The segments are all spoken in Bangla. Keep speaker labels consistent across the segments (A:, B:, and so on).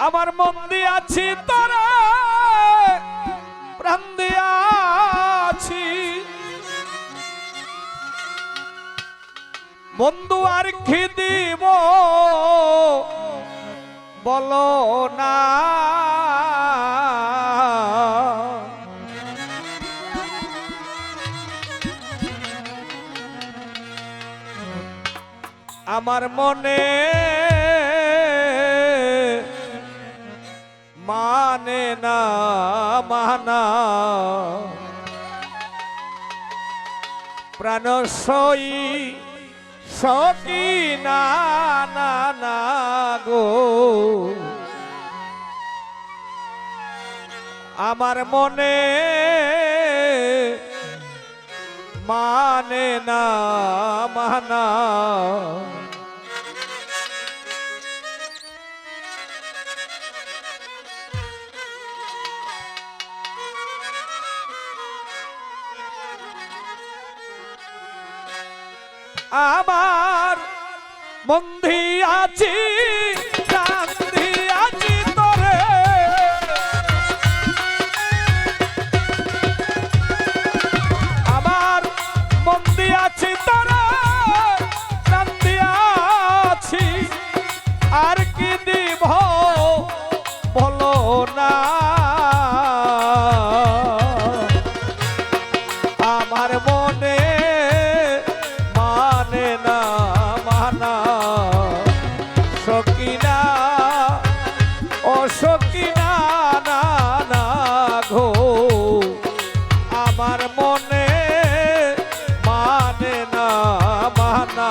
A: আমার মন দিয়াছি তোরে প্রাণ দিয়াছি বন্ধু আর কি দিব বলো না আমার মনে মানে না মানা প্রাণ সই সকি না না না গো আমার মনে মানে না মানা আমার বন্ধি আছি কান্দি আছি তোরে আমার বন্ধি আছি তোরে কান্দি আছি আর কি দিব বলো না আমার মনে সকিনা ও সকিনা না না গো আমার মনে মানে না মানা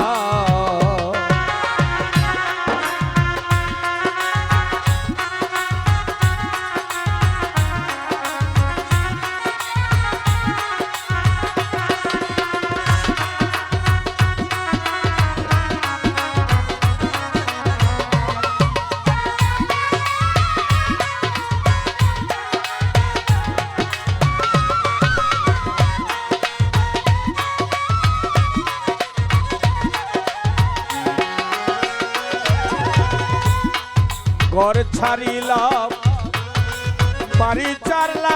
A: ঘর ছাড়িলাম বাড়ি চারলাম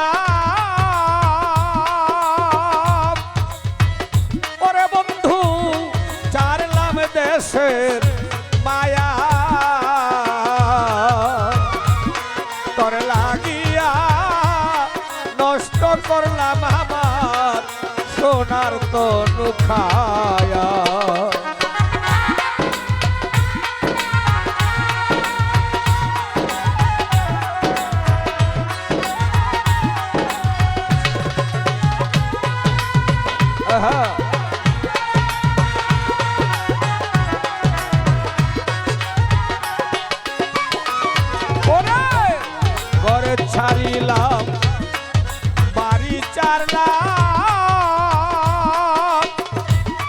A: ওরে বন্ধু চারলাম দেশের মায়া তোর লাগিয়া নষ্ট করলাম আমার সোনার তনু খায়া ঘরে ছাড়িলাম বাড়ি চারলাম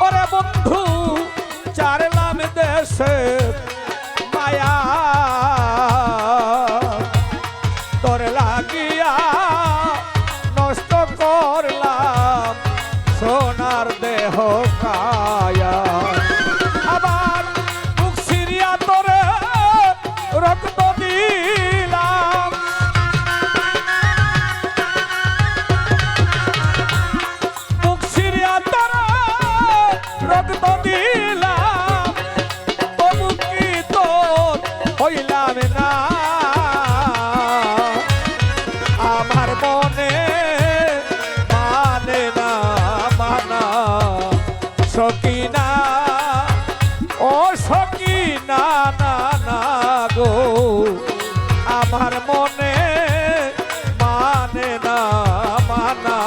A: ওরে বন্ধু চারলাম দেশের মায়া তোর লাগিয়া নষ্ট করলাম সোনার দেহ কায়া আবার মুখ সিরিয়া তোরে রক্ত দিলাম মুখ সিরিয়া তোরে রক্ত দিলাম তবু কি তোর হইলাম না আমার মনে মানে না মানা সকিনা ও সকিনা না না গো আমার মনে মানে না মানা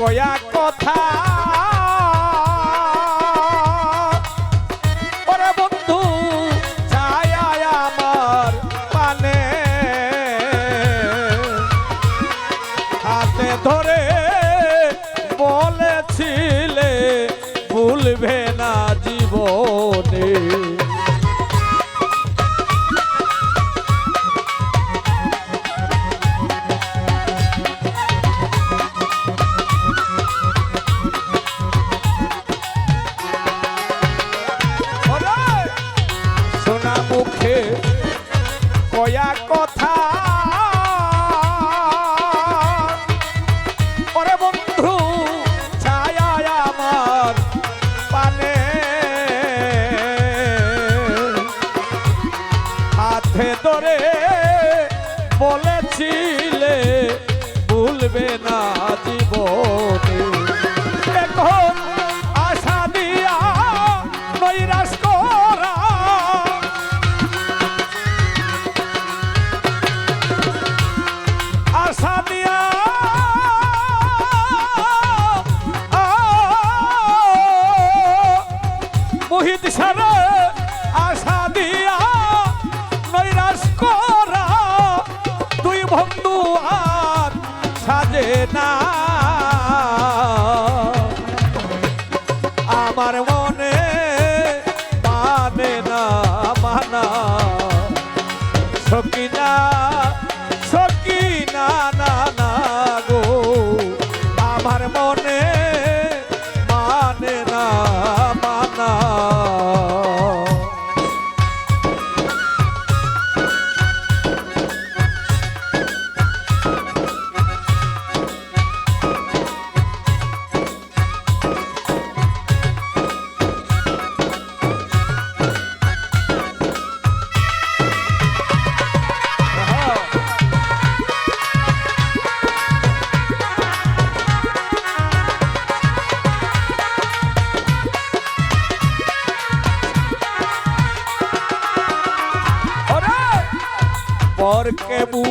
A: কয়া কথা ওরে বন্ধু ছায়া আমার পানে হাতে ধরে বলেছিলে ভুলবে না জীবনে সোনা মুখে কয়া কথা ওরে বন্ধু ছায়া আমার পানে হাতে ধরে বলেছিলে ভুলবে না জীবনে এখন আশা দিয়া নৈরাশ করা আশা দিয়া মোহিত সারে আশা দিয়া নৈরাশ করা দুই বন্ধু আর সাজে না আমার মনে মানে না মানা সকিনা সকিনা না না গো আমার মনে মানে না মানা পরকে বু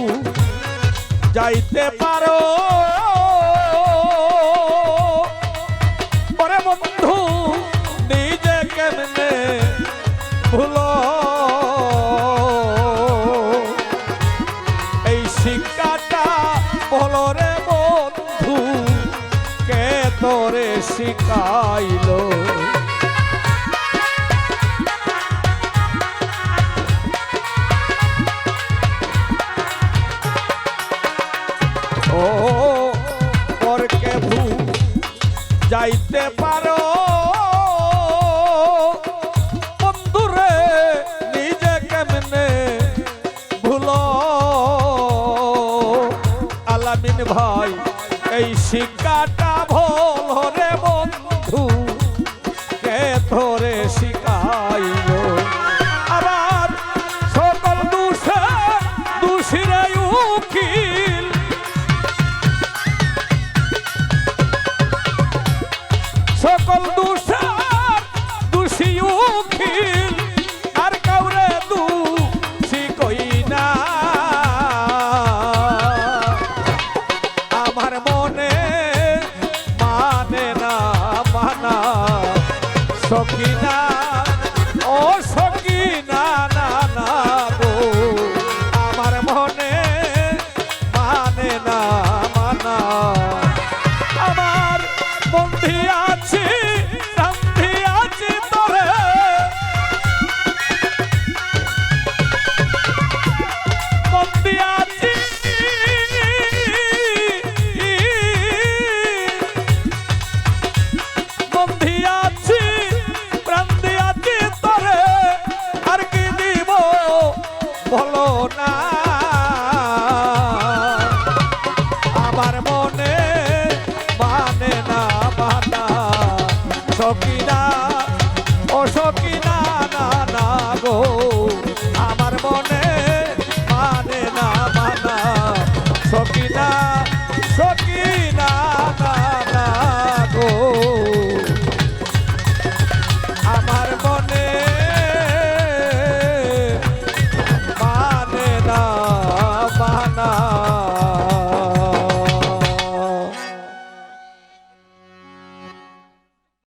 A: যাইতে পারো পরে বন্ধু নিজে কেমনে ভুলো এই শিক্ষাটা বলো রে বন্ধু কে তোরে শিখাইলো ও পরকে ভু যাইতে পারো বন্ধুরে নিজে কেমনে ভুলো আলামিন ভাই এই শিক্ষাটা ভুল রে বন্ধু কে ধরে শিখাইলো আবার সকল দোষে দোষীরে উকিল সকল দোষার দোষী উকিল আর কাউরে দোষী কই না আমার মনে মানে না মানা সকিনা ও সকিনা না না গো আমার মনে মানে না মানা আমার বন্ধি আছি রান্ধি আছি তোরে বন্ধি আছি বন্ধি আছি রান্ধি আছি তোরে আর কি দিব বলো না আমার মনে মানে না মানা সকিনা ও সকিনা